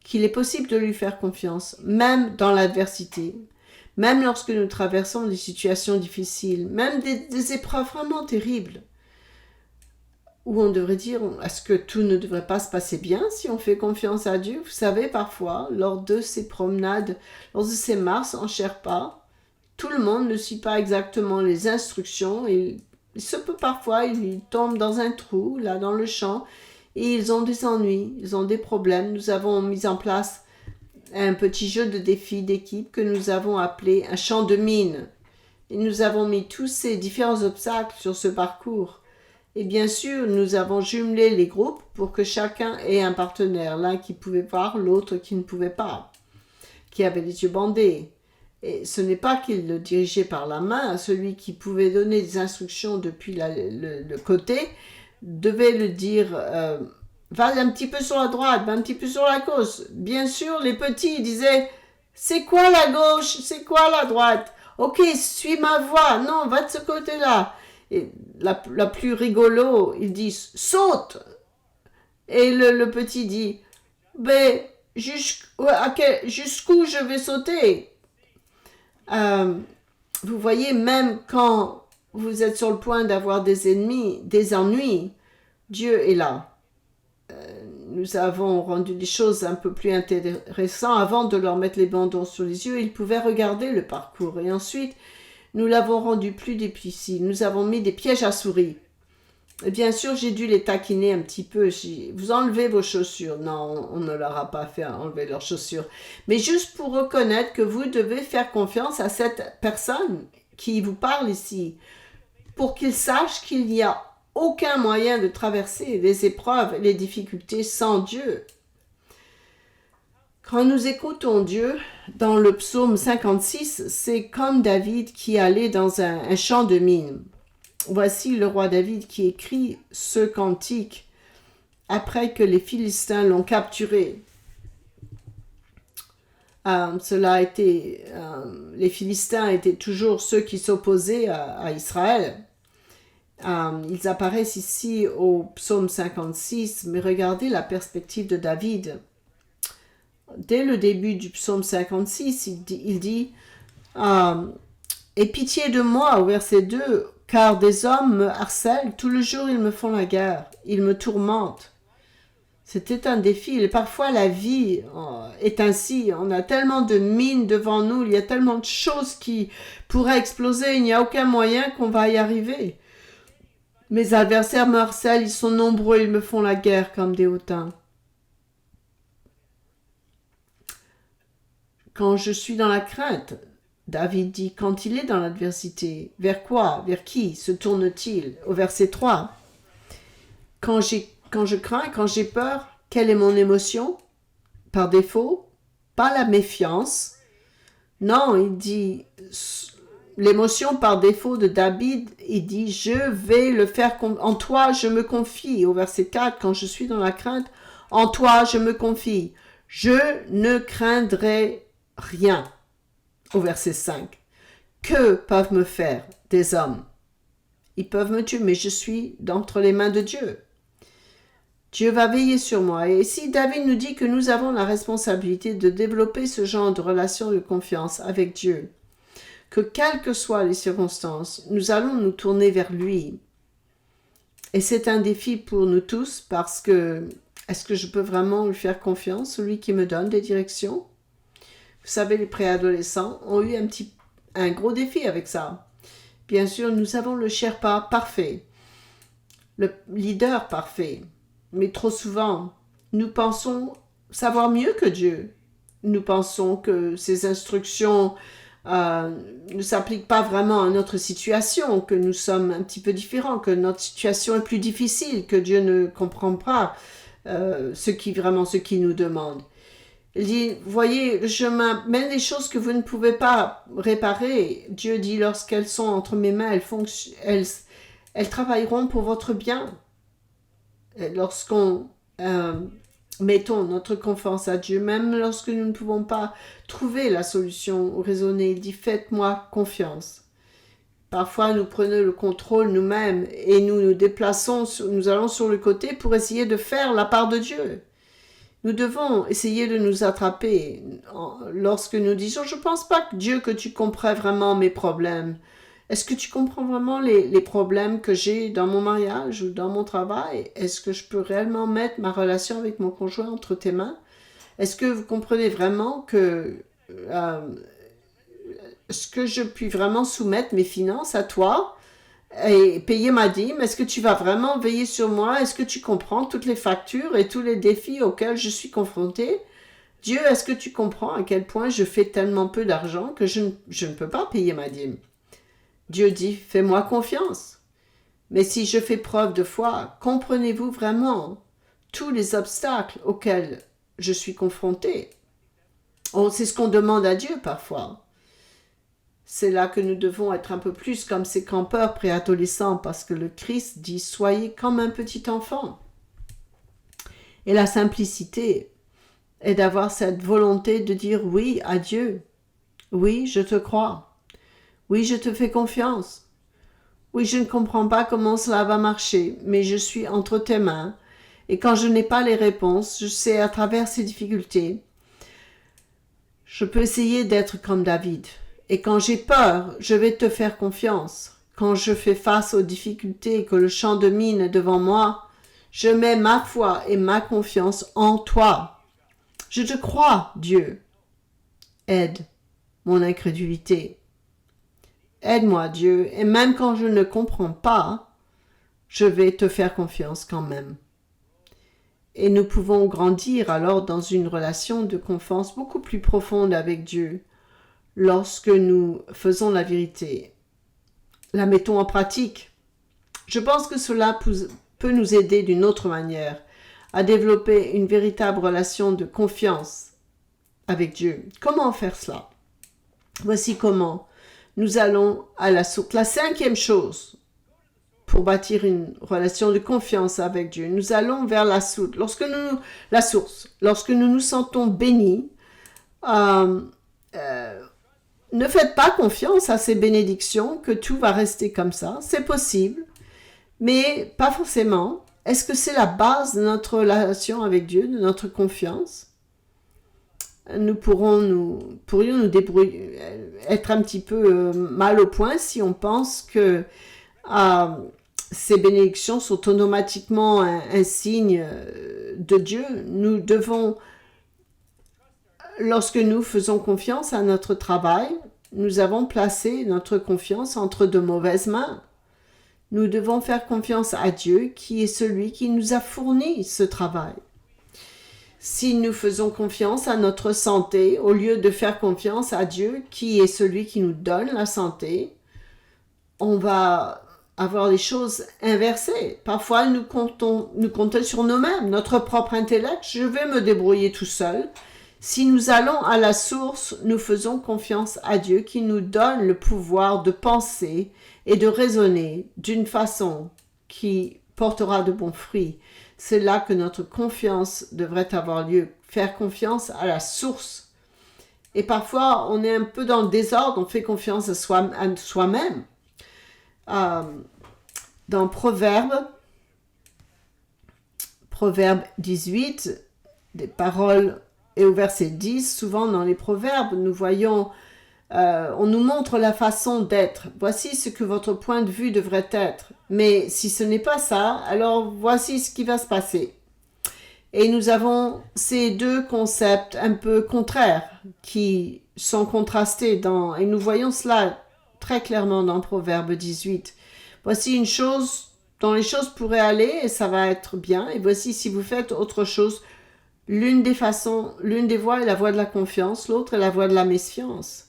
qu'il est possible de lui faire confiance, même dans l'adversité, même lorsque nous traversons des situations difficiles, même des épreuves vraiment terribles, où on devrait dire, est-ce que tout ne devrait pas se passer bien si on fait confiance à Dieu? Vous savez, parfois, lors de ces promenades, lors de ces marches en Sherpa, tout le monde ne suit pas exactement les instructions et il se peut parfois, ils tombent dans un trou, là, dans le champ, et ils ont des ennuis, ils ont des problèmes. Nous avons mis en place un petit jeu de défi d'équipe que nous avons appelé un champ de mine. Et nous avons mis tous ces différents obstacles sur ce parcours. Et bien sûr, nous avons jumelé les groupes pour que chacun ait un partenaire, l'un qui pouvait voir, l'autre qui ne pouvait pas, qui avait les yeux bandés. Et ce n'est pas qu'il le dirigeait par la main, celui qui pouvait donner des instructions depuis le côté, devait le dire, va un petit peu sur la droite, va un petit peu sur la gauche. Bien sûr, les petits disaient, c'est quoi la gauche, c'est quoi la droite? Ok, suis ma voie, non, va de ce côté-là. Et la plus rigolo, il dit, saute. Et le petit dit, ben, jusqu'où je vais sauter? Vous voyez, même quand vous êtes sur le point d'avoir des ennemis, des ennuis, Dieu est là. Nous avons rendu les choses un peu plus intéressantes. Avant de leur mettre les bandons sur les yeux, ils pouvaient regarder le parcours. Et ensuite, nous l'avons rendu plus difficile. Nous avons mis des pièges à souris. Et bien sûr, j'ai dû les taquiner un petit peu. Vous enlevez vos chaussures. Non, on ne leur a pas fait enlever leurs chaussures. Mais juste pour reconnaître que vous devez faire confiance à cette personne qui vous parle ici, pour qu'il sache qu'il n'y a aucun moyen de traverser les épreuves et les difficultés sans Dieu. Quand nous écoutons Dieu, dans le psaume 56, c'est comme David qui allait dans un champ de mine. Voici le roi David qui écrit ce cantique après que les Philistins l'ont capturé. Les Philistins étaient toujours ceux qui s'opposaient à Israël. Ils apparaissent ici au psaume 56, mais regardez la perspective de David. Dès le début du psaume 56, il dit « Aie pitié de moi » au verset 2, « car des hommes me harcèlent, tout le jour ils me font la guerre, ils me tourmentent. » C'était un défi, et parfois la vie est ainsi, on a tellement de mines devant nous, il y a tellement de choses qui pourraient exploser, il n'y a aucun moyen qu'on va y arriver. Mes adversaires me harcèlent, ils sont nombreux, ils me font la guerre comme des hautains. Quand je suis dans la crainte, David dit, quand il est dans l'adversité, vers quoi, vers qui se tourne-t-il? Au verset 3. Quand je crains, quand j'ai peur, quelle est mon émotion? Par défaut, pas la méfiance. Non, il dit, l'émotion par défaut de David, il dit, je vais le faire, en toi je me confie. Au verset 4, quand je suis dans la crainte, en toi je me confie. Je ne craindrai rien. Au verset 5. Que peuvent me faire des hommes? Ils peuvent me tuer, mais je suis d'entre les mains de Dieu. Dieu va veiller sur moi. Et ici, David nous dit que nous avons la responsabilité de développer ce genre de relation de confiance avec Dieu. Que quelles que soient les circonstances, nous allons nous tourner vers lui. Et c'est un défi pour nous tous parce que est-ce que je peux vraiment lui faire confiance, celui qui me donne des directions? Vous savez, les préadolescents ont eu un gros défi avec ça. Bien sûr, nous avons le Sherpa parfait, le leader parfait. Mais trop souvent, nous pensons savoir mieux que Dieu. Nous pensons que ses instructions ne s'appliquent pas vraiment à notre situation, que nous sommes un petit peu différents, que notre situation est plus difficile, que Dieu ne comprend pas ce qu'il nous demande. Il dit, voyez, le chemin, même des choses que vous ne pouvez pas réparer, Dieu dit, lorsqu'elles sont entre mes mains, elles travailleront pour votre bien. Lorsqu'on mettons notre confiance à Dieu, même lorsque nous ne pouvons pas trouver la solution ou raisonner, il dit, faites-moi confiance. Parfois, nous prenons le contrôle nous-mêmes et nous nous déplaçons, nous allons sur le côté pour essayer de faire la part de Dieu. Nous devons essayer de nous attraper lorsque nous disons « Je ne pense pas, Dieu, que tu comprends vraiment mes problèmes. Est-ce que tu comprends vraiment les problèmes que j'ai dans mon mariage ou dans mon travail? Est-ce que je peux réellement mettre ma relation avec mon conjoint entre tes mains? Est-ce que vous comprenez vraiment que... est-ce que je puis vraiment soumettre mes finances à toi et payer ma dîme? Est-ce que tu vas vraiment veiller sur moi? Est-ce que tu comprends toutes les factures et tous les défis auxquels je suis confrontée? Dieu, est-ce que tu comprends à quel point je fais tellement peu d'argent que je ne peux pas payer ma dîme? Dieu dit, fais-moi confiance. Mais si je fais preuve de foi, comprenez-vous vraiment tous les obstacles auxquels je suis confrontée? C'est ce qu'on demande à Dieu parfois. C'est là que nous devons être un peu plus comme ces campeurs préadolescents parce que le Christ dit « Soyez comme un petit enfant ». Et la simplicité est d'avoir cette volonté de dire « Oui à Dieu, oui, je te crois, oui, je te fais confiance, oui, je ne comprends pas comment cela va marcher, mais je suis entre tes mains et quand je n'ai pas les réponses, je sais à travers ces difficultés, je peux essayer d'être comme David. Et quand j'ai peur, je vais te faire confiance. Quand je fais face aux difficultés et que le champ de mine est devant moi, je mets ma foi et ma confiance en toi. Je te crois, Dieu. Aide mon incrédulité. Aide-moi, Dieu, et même quand je ne comprends pas, je vais te faire confiance quand même. Et nous pouvons grandir alors dans une relation de confiance beaucoup plus profonde avec Dieu. Lorsque nous faisons la vérité, la mettons en pratique. Je pense que cela peut nous aider d'une autre manière à développer une véritable relation de confiance avec Dieu. Comment faire cela? Voici comment. Nous allons à la source. La cinquième chose pour bâtir une relation de confiance avec Dieu, nous allons vers la source. Lorsque nous nous sentons bénis, ne faites pas confiance à ces bénédictions, que tout va rester comme ça. C'est possible, mais pas forcément. Est-ce que c'est la base de notre relation avec Dieu, de notre confiance? Nous pourrions nous débrouiller, être un petit peu mal au point si on pense que ces bénédictions sont automatiquement un signe de Dieu. Nous devons... Lorsque nous faisons confiance à notre travail, nous avons placé notre confiance entre de mauvaises mains. Nous devons faire confiance à Dieu qui est celui qui nous a fourni ce travail. Si nous faisons confiance à notre santé au lieu de faire confiance à Dieu qui est celui qui nous donne la santé, on va avoir les choses inversées. Parfois, nous comptons sur nous-mêmes, notre propre intellect. Je vais me débrouiller tout seul. Si nous allons à la source, nous faisons confiance à Dieu qui nous donne le pouvoir de penser et de raisonner d'une façon qui portera de bons fruits. C'est là que notre confiance devrait avoir lieu. Faire confiance à la source. Et parfois, on est un peu dans le désordre, on fait confiance à soi-même. Dans Proverbe 18, des paroles, et au verset 10, souvent dans les Proverbes, nous voyons, on nous montre la façon d'être. Voici ce que votre point de vue devrait être. Mais si ce n'est pas ça, alors voici ce qui va se passer. Et nous avons ces deux concepts un peu contraires qui sont contrastés et nous voyons cela très clairement dans Proverbe 18. Voici une chose dont les choses pourraient aller et ça va être bien. Et voici si vous faites autre chose, l'une des voies est la voie de la confiance, l'autre est la voie de la méfiance.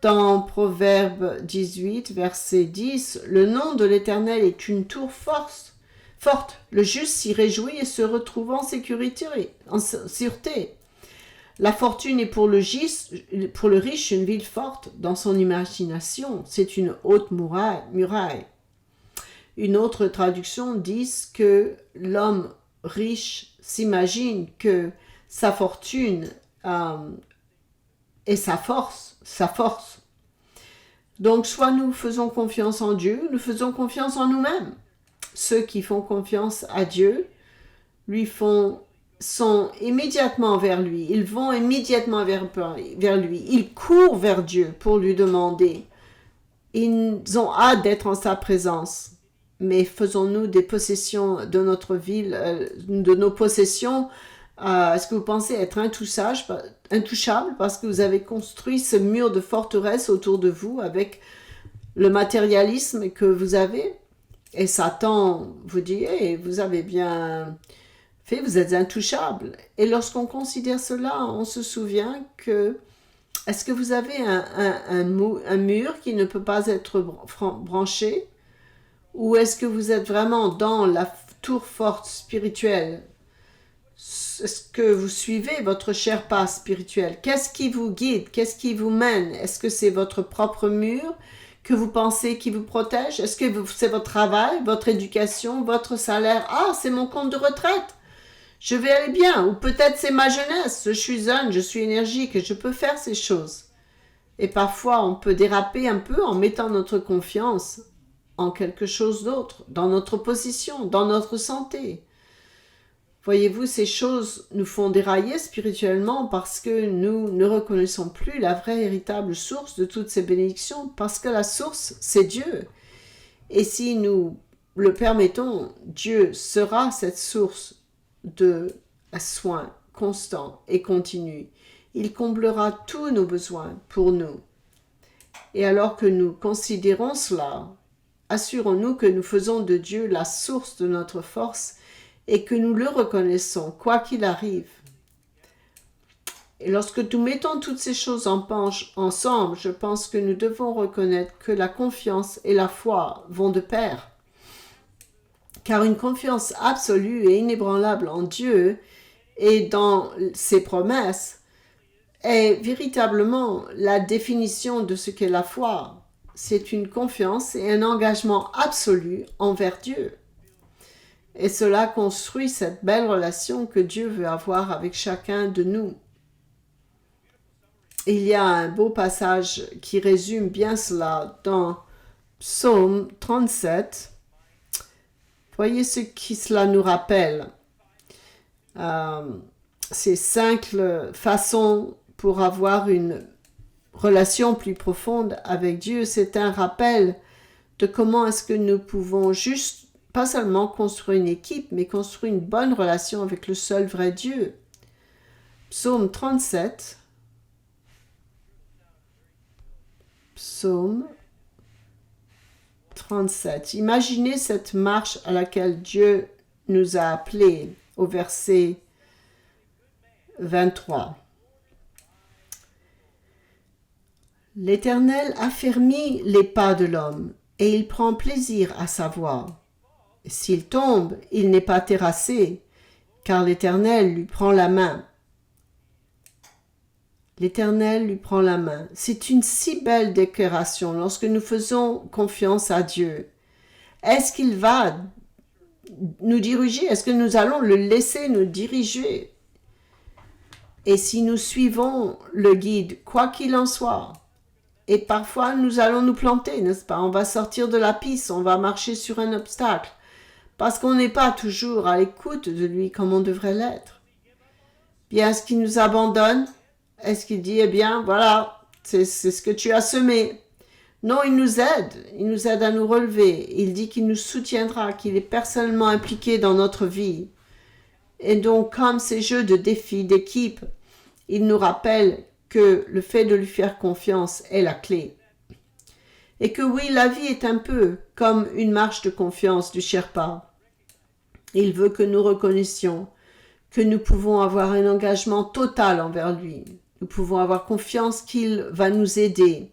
Dans Proverbe 18, verset 10, le nom de l'Éternel est une tour forte. Le juste s'y réjouit et se retrouve en sécurité, en sûreté. La fortune est pour le riche une ville forte dans son imagination. C'est une haute muraille. Une autre traduction dit que l'homme riche s'imagine que sa fortune est sa force. Donc, soit nous faisons confiance en Dieu, nous faisons confiance en nous-mêmes. Ceux qui font confiance à Dieu sont immédiatement vers lui. Ils vont immédiatement vers lui. Ils courent vers Dieu pour lui demander. Ils ont hâte d'être en sa présence. Mais faisons-nous des possessions de notre ville, de nos possessions, est-ce que vous pensez être intouchable parce que vous avez construit ce mur de forteresse autour de vous avec le matérialisme que vous avez? Et Satan vous dit, vous avez bien fait, vous êtes intouchable. Et lorsqu'on considère cela, on se souvient que, est-ce que vous avez un mur qui ne peut pas être branché? Ou est-ce que vous êtes vraiment dans la tour forte spirituelle? Est-ce que vous suivez votre cher pas spirituel? Qu'est-ce qui vous guide? Qu'est-ce qui vous mène? Est-ce que c'est votre propre mur que vous pensez qui vous protège? Est-ce que c'est votre travail, votre éducation, votre salaire? Ah, c'est mon compte de retraite. Je vais aller bien. Ou peut-être c'est ma jeunesse. Je suis jeune, je suis énergique et je peux faire ces choses. Et parfois, on peut déraper un peu en mettant notre confiance en quelque chose d'autre, dans notre position, dans notre santé. Voyez-vous, ces choses nous font dérailler spirituellement parce que nous ne reconnaissons plus la vraie véritable source de toutes ces bénédictions, parce que la source, c'est Dieu. Et si nous le permettons, Dieu sera cette source de soins constant et continu. Il comblera tous nos besoins pour nous. Et alors que nous considérons cela, assurons-nous que nous faisons de Dieu la source de notre force et que nous le reconnaissons, quoi qu'il arrive. Et lorsque nous mettons toutes ces choses ensemble, je pense que nous devons reconnaître que la confiance et la foi vont de pair. Car une confiance absolue et inébranlable en Dieu et dans ses promesses est véritablement la définition de ce qu'est la foi. C'est une confiance et un engagement absolu envers Dieu. Et cela construit cette belle relation que Dieu veut avoir avec chacun de nous. Il y a un beau passage qui résume bien cela dans Psaume 37. Voyez ce qui cela nous rappelle. Ces 5 façons pour avoir une relation plus profonde avec Dieu. C'est un rappel de comment est-ce que nous pouvons juste pas seulement construire une équipe, mais construire une bonne relation avec le seul vrai Dieu. Psaume 37. Psaume 37. Imaginez cette marche à laquelle Dieu nous a appelés au verset 23. L'Éternel affermit les pas de l'homme et il prend plaisir à sa voie. S'il tombe, il n'est pas terrassé, car l'Éternel lui prend la main. L'Éternel lui prend la main. C'est une si belle déclaration lorsque nous faisons confiance à Dieu. Est-ce qu'il va nous diriger? Est-ce que nous allons le laisser nous diriger? Et si nous suivons le guide, quoi qu'il en soit, et parfois nous allons nous planter, n'est-ce pas? On va sortir de la piste, on va marcher sur un obstacle, parce qu'on n'est pas toujours à l'écoute de lui comme on devrait l'être. Bien, est-ce qu'il nous abandonne? Est-ce qu'il dit, eh bien, voilà, c'est ce que tu as semé? Non, il nous aide à nous relever. Il dit qu'il nous soutiendra, qu'il est personnellement impliqué dans notre vie. Et donc, comme ces jeux de défis, d'équipe, il nous rappelle que le fait de lui faire confiance est la clé. Et que oui, la vie est un peu comme une marche de confiance du Sherpa. Il veut que nous reconnaissions que nous pouvons avoir un engagement total envers lui. Nous pouvons avoir confiance qu'il va nous aider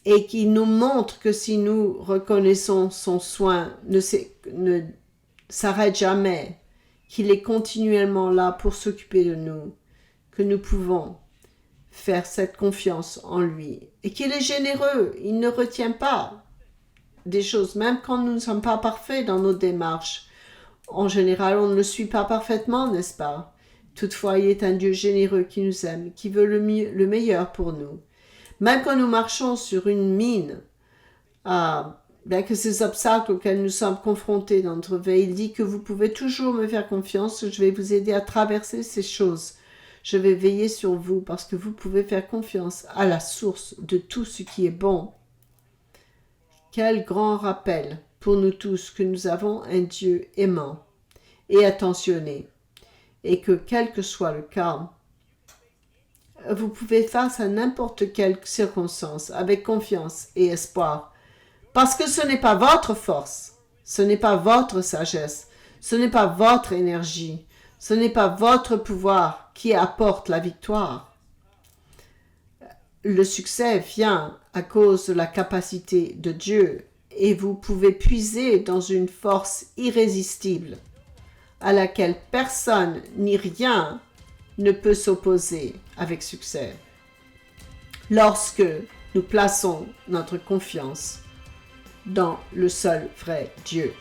et qu'il nous montre que si nous reconnaissons son soin, ne s'arrête jamais, qu'il est continuellement là pour s'occuper de nous, que nous pouvons faire cette confiance en lui et qu'il est généreux, il ne retient pas des choses, même quand nous ne sommes pas parfaits dans nos démarches. En général, on ne le suit pas parfaitement, n'est-ce pas? Toutefois, il est un Dieu généreux qui nous aime, qui veut le meilleur pour nous. Même quand nous marchons sur une mine, bien que ces obstacles auxquels nous sommes confrontés dans notre vie, il dit que vous pouvez toujours me faire confiance, que je vais vous aider à traverser ces choses. Je vais veiller sur vous parce que vous pouvez faire confiance à la source de tout ce qui est bon. Quel grand rappel pour nous tous que nous avons un Dieu aimant et attentionné et que quel que soit le cas, vous pouvez face à n'importe quelle circonstance avec confiance et espoir parce que ce n'est pas votre force, ce n'est pas votre sagesse, ce n'est pas votre énergie, ce n'est pas votre pouvoir qui apporte la victoire. Le succès vient à cause de la capacité de Dieu et vous pouvez puiser dans une force irrésistible à laquelle personne ni rien ne peut s'opposer avec succès. Lorsque nous plaçons notre confiance dans le seul vrai Dieu.